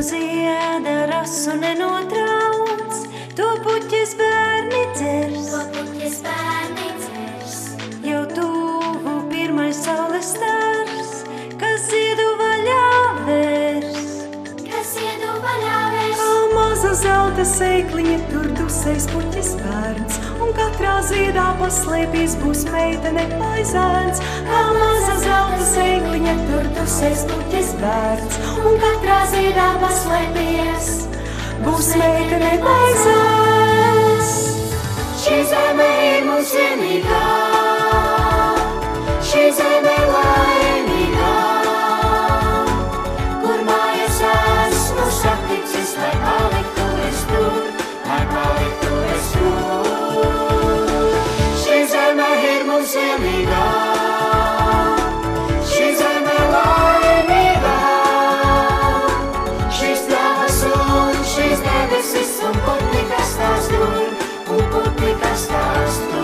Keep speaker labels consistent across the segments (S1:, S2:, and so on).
S1: zieda rasu nenotrauc, to puķis bērni dzers. Jau tuvu pirmais saules stars, kas ziedu vaļā vērs. Kā maza zelta seikliņa, tur dusēs puķis bērns, un katrā ziedā paslēpīs būs meitene vai zēns. Kā maza zelta seikliņa, tur dusēs puķis bērns, un katrā ziedā paslēpīs būs meitene vai zēns. Šī zeme ir mums vienīgā, šī zeme laimīgā, kur mājas esmu saticis, lai paliktu es tur, lai paliktu es tur. Šī zeme ir mums vienīgā, šī zeme laimīgā, šīs tēvas un šīs debesis un putni, kas tās tur, un putni, kas tās tur.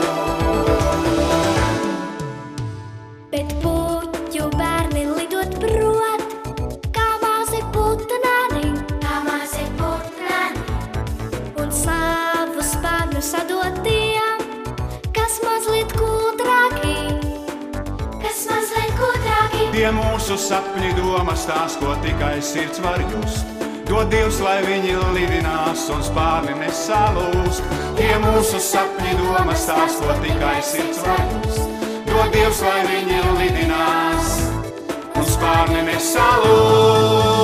S2: Bet puķu bērni lidot prot, kā mazi putnani, un savus bērnus sadot tiem, kas mazliet kūtrāki.
S3: Tie mūsu sapņi domas tās, ko tikai sirds var just. Dod Dievs, lai viņi lidinās un spārni nesalūst. Tie mūsu sapņi domas tās, ko tikai sirds var just. Dod Dievs, lai viņi lidinās un spārni nesalūst.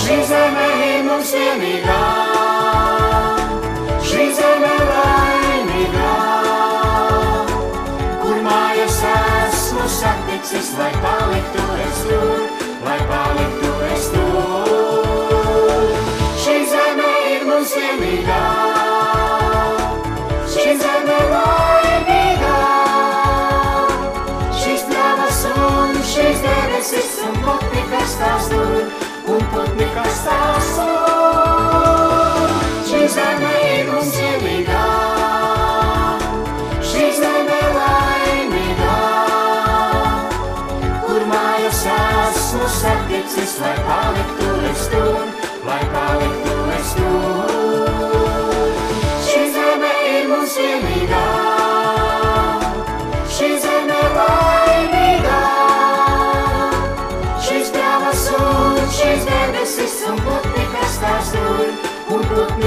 S3: Šī zeme ir mums vienīgā, šī zeme laimīgā, kur mājas esmu saticis, lai paliktu es tur, lai paliktu es tur. Šī zeme ir mums vienīgā, šī zeme laimīgā, šīs pļavas un šīs debesis un putni, kas tās tur, un putni, kas tās tur. Šī zeme ir mums vienīgā, šī zeme laimīgā, kur mājas esmu saticis, lai paliktu es tur, lai paliktu es tur. Šī zeme ir mums vienīgā, šī zeme laimīgā, šīs pļavas un šīs debesis un putni, kas tās tur, un putni,